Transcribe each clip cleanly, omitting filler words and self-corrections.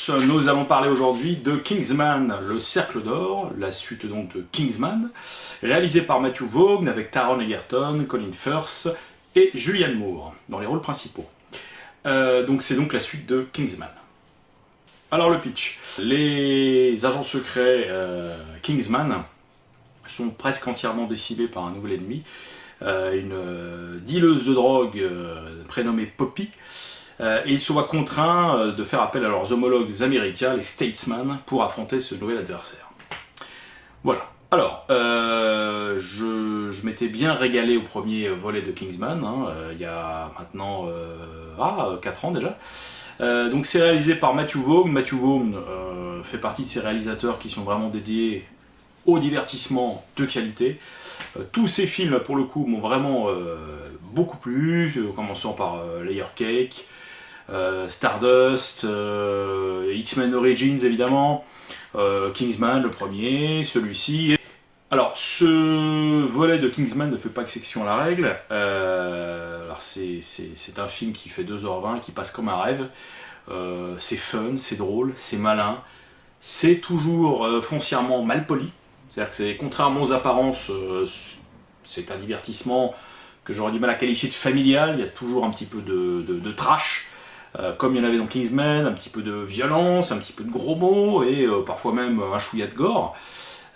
tous, nous allons parler aujourd'hui de Kingsman, le Cercle d'Or, la suite donc de Kingsman, réalisé par Matthew Vaughn avec Taron Egerton, Colin Firth et Julianne Moore dans les rôles principaux. Donc c'est donc la suite de Kingsman. Alors le pitch. Les agents secrets Kingsman sont presque entièrement décimés par un nouvel ennemi, une dealeuse de drogue prénommée Poppy, et ils se voient contraints de faire appel à leurs homologues américains, les Statesman, pour affronter ce nouvel adversaire. Voilà. Alors, je m'étais bien régalé au premier volet de Kingsman, il y a maintenant 4 ans déjà. Donc c'est réalisé par Matthew Vaughn. Matthew Vaughn fait partie de ces réalisateurs qui sont vraiment dédiés au divertissement de qualité. Tous ces films, pour le coup, m'ont vraiment beaucoup plu, commençant par Layer Cake, Stardust, X-Men Origins évidemment, Kingsman le premier, celui-ci. Alors ce volet de Kingsman ne fait pas exception à la règle. Alors c'est un film qui fait 2h20, qui passe comme un rêve. C'est fun, c'est drôle, c'est malin, c'est toujours foncièrement mal poli. C'est-à-dire que c'est, contrairement aux apparences, c'est un divertissement que j'aurais du mal à qualifier de familial. Il y a toujours un petit peu de trash, comme il y en avait dans Kingsman, un petit peu de violence, un petit peu de gros mots, et parfois même un chouïa de gore,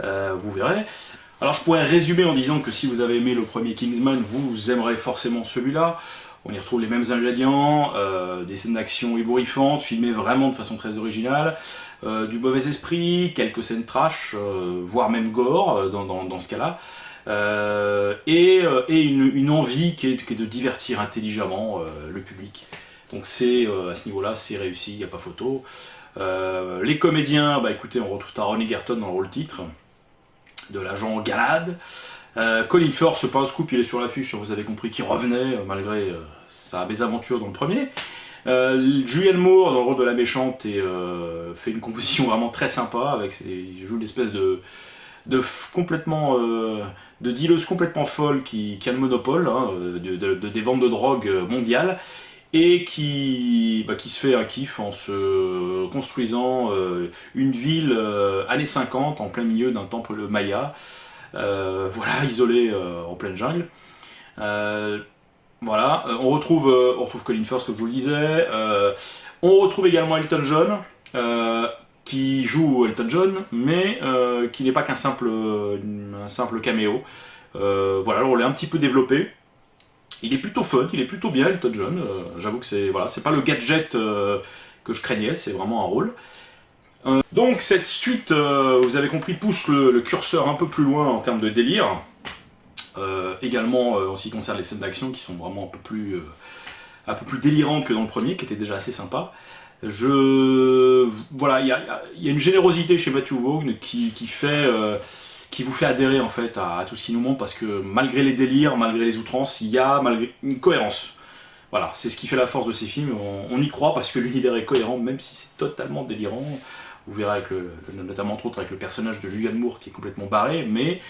vous verrez. Alors je pourrais résumer en disant que si vous avez aimé le premier Kingsman, vous aimerez forcément celui-là. On y retrouve les mêmes ingrédients, des scènes d'action ébouriffantes, filmées vraiment de façon très originale, du mauvais esprit, quelques scènes trash, voire même gore dans ce cas-là, et une envie qui est de divertir intelligemment le public. Donc c'est à ce niveau-là, c'est réussi, il n'y a pas photo. Les comédiens, bah écoutez, on retrouve Taron Egerton dans le rôle titre de l'agent Galad. Colin Firth, c'est pas un scoop, il est sur l'affiche, vous avez compris qu'il revenait malgré sa mésaventure dans le premier. Julianne Moore dans le rôle de la méchante et fait une composition vraiment très sympa, il joue une espèce de complètement de dealeuse complètement folle qui a le monopole des ventes de drogue mondiales et qui se fait un kiff en se construisant une ville années 50 en plein milieu d'un temple maya. Voilà, isolé en pleine jungle. Voilà, on retrouve Colin Firth, comme je vous le disais. On retrouve également Elton John, qui joue Elton John, mais qui n'est pas qu'un simple caméo. Voilà, on l'a un petit peu développé. Il est plutôt fun, il est plutôt bien, Elton John. J'avoue que c'est pas le gadget que je craignais, c'est vraiment un rôle. Donc cette suite, vous avez compris, pousse le curseur un peu plus loin en termes de délire. Également en ce qui concerne les scènes d'action qui sont vraiment un peu plus délirantes que dans le premier, qui était déjà assez sympa. Voilà, il y a une générosité chez Matthew Vaughn qui vous fait adhérer en fait à tout ce qu'il nous montre, parce que malgré les délires, malgré les outrances, il y a une cohérence. Voilà, c'est ce qui fait la force de ces films. On y croit parce que l'univers est cohérent, même si c'est totalement délirant. Vous verrez notamment entre autres avec le personnage de Julianne Moore qui est complètement barré, mais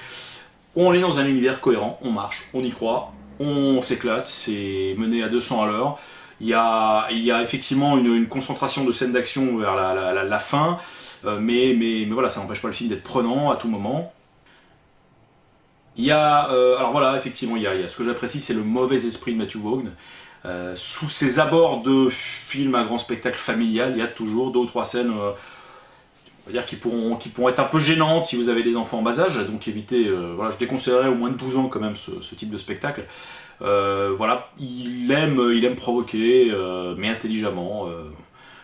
on est dans un univers cohérent, on marche, on y croit, on s'éclate, c'est mené à 200 à l'heure. Il y a effectivement une concentration de scènes d'action vers la fin, mais voilà, ça n'empêche pas le film d'être prenant à tout moment. Alors voilà, effectivement, il y a ce que j'apprécie, c'est le mauvais esprit de Matthew Vaughn. Sous ses abords de film à grand spectacle familial, il y a toujours 2 ou 3 scènes on va dire qui pourront être un peu gênantes si vous avez des enfants en bas âge, donc évitez, voilà, je déconseillerais au moins de 12 ans quand même ce type de spectacle. Voilà, il aime provoquer, mais intelligemment.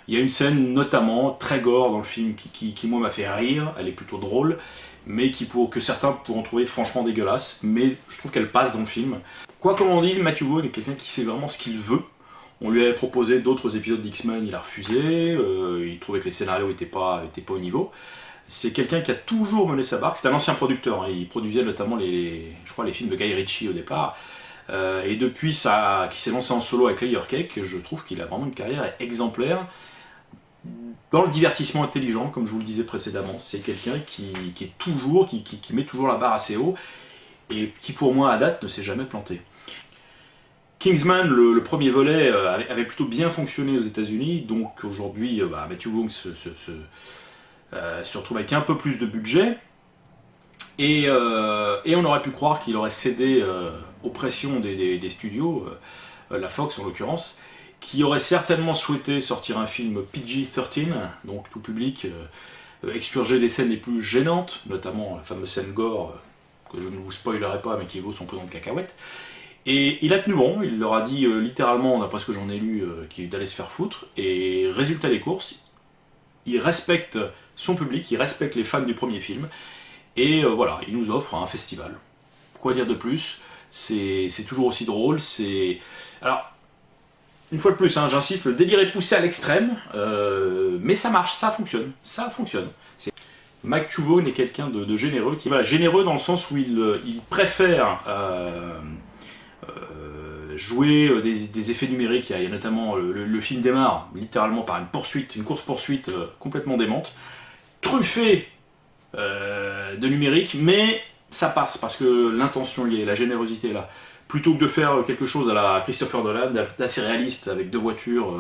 Il y a une scène notamment très gore dans le film qui moi m'a fait rire, elle est plutôt drôle, mais que certains pourront trouver franchement dégueulasse, mais je trouve qu'elle passe dans le film. Quoi qu'on en dise, Matthew Vaughn est quelqu'un qui sait vraiment ce qu'il veut. On lui avait proposé d'autres épisodes d'X-Men, il a refusé, il trouvait que les scénarios n'étaient pas au niveau. C'est quelqu'un qui a toujours mené sa barque, c'est un ancien producteur, il produisait notamment les films de Guy Ritchie au départ, et depuis qu'il s'est lancé en solo avec Layer Cake, je trouve qu'il a vraiment une carrière exemplaire dans le divertissement intelligent, comme je vous le disais précédemment. C'est quelqu'un qui met toujours la barre assez haut, et qui pour moi à date ne s'est jamais planté. Kingsman, le premier volet, avait plutôt bien fonctionné aux États-Unis, donc aujourd'hui, Matthew Vaughn se retrouve avec un peu plus de budget, et on aurait pu croire qu'il aurait cédé aux pressions des studios, la Fox en l'occurrence, qui aurait certainement souhaité sortir un film PG-13, donc tout public, expurger des scènes les plus gênantes, notamment la fameuse scène gore, que je ne vous spoilerai pas, mais qui vaut son pesant de cacahuètes. Et il a tenu bon, il leur a dit littéralement, d'après ce que j'en ai lu, qu'il allait se faire foutre, et résultat des courses, il respecte son public, il respecte les fans du premier film, et voilà, il nous offre un festival. Quoi dire de plus? C'est toujours aussi drôle, c'est... Alors, une fois de plus, hein, j'insiste, le délire est poussé à l'extrême, mais ça marche, ça fonctionne, ça fonctionne. Matthew Vaughn est quelqu'un de généreux, généreux dans le sens où il préfère jouer des effets numériques. Il y a notamment le film démarre littéralement par une course-poursuite complètement démente, truffée de numérique, mais ça passe parce que l'intention y est, la générosité est là. Plutôt que de faire quelque chose à la Christopher Nolan, d'assez réaliste, avec deux voitures,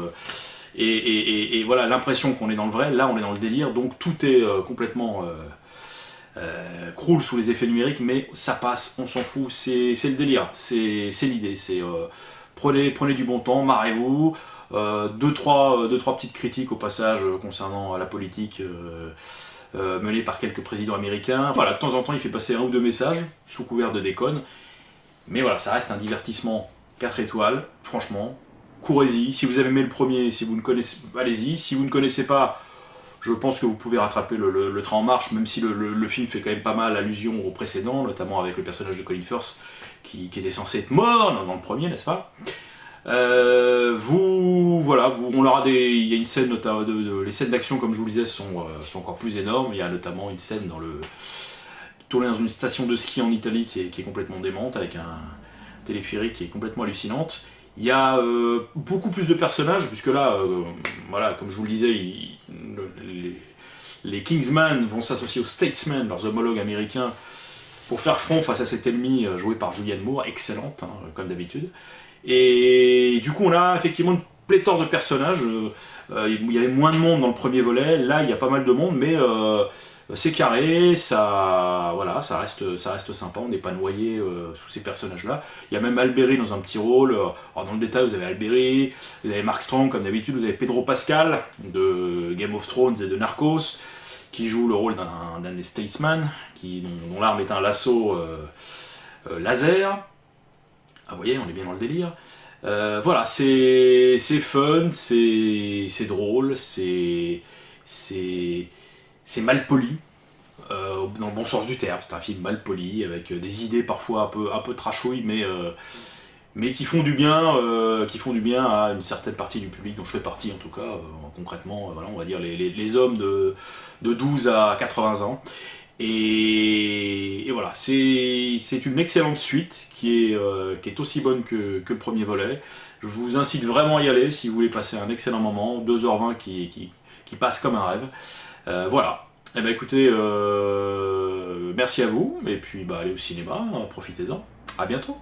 et voilà, l'impression qu'on est dans le vrai, là on est dans le délire, donc tout est complètement croule sous les effets numériques, mais ça passe, on s'en fout, c'est le délire, c'est l'idée, prenez du bon temps, marrez-vous, deux, trois petites critiques au passage concernant la politique menée par quelques présidents américains. Voilà, de temps en temps il fait passer un ou deux messages, sous couvert de déconne, mais voilà, ça reste un divertissement 4 étoiles, franchement, courez-y, si vous avez aimé le premier, si vous ne connaissez, allez-y, si vous ne connaissez pas, je pense que vous pouvez rattraper le train en marche, même si le film fait quand même pas mal allusion au précédent, notamment avec le personnage de Colin Firth, qui était censé être mort dans le premier, n'est-ce pas? On leur a il y a une scène, les scènes d'action, comme je vous le disais, sont encore plus énormes. Il y a notamment une scène tournée dans une station de ski en Italie qui est complètement démente, avec un téléphérique qui est complètement hallucinante. Il y a beaucoup plus de personnages, puisque là, voilà, comme je vous le disais, les Kingsman vont s'associer aux Statesmen, leurs homologues américains, pour faire front face à cet ennemi joué par Julianne Moore, excellente, hein, comme d'habitude. Et du coup, on a effectivement une pléthore de personnages. Il y avait moins de monde dans le premier volet, là il y a pas mal de monde, mais c'est carré, voilà, ça reste sympa, on n'est pas noyé sous ces personnages-là. Il y a même Alberi dans un petit rôle. Alors dans le détail, vous avez Alberi, vous avez Mark Strong comme d'habitude, vous avez Pedro Pascal de Game of Thrones et de Narcos, qui joue le rôle d'un des Statesman, dont l'arme est un lasso laser. Ah, vous voyez, on est bien dans le délire. Voilà, c'est fun, c'est drôle, c'est mal poli, dans le bon sens du terme. C'est un film mal poli, avec des idées parfois un peu trashouilles, mais qui font du bien à une certaine partie du public, dont je fais partie en tout cas, concrètement, voilà, on va dire les hommes de 12 à 80 ans. Et voilà, c'est une excellente suite qui est aussi bonne que le premier volet. Je vous incite vraiment à y aller si vous voulez passer un excellent moment, 2h20 qui passe comme un rêve. Voilà, eh ben écoutez, merci à vous, et puis allez au cinéma, profitez-en, à bientôt.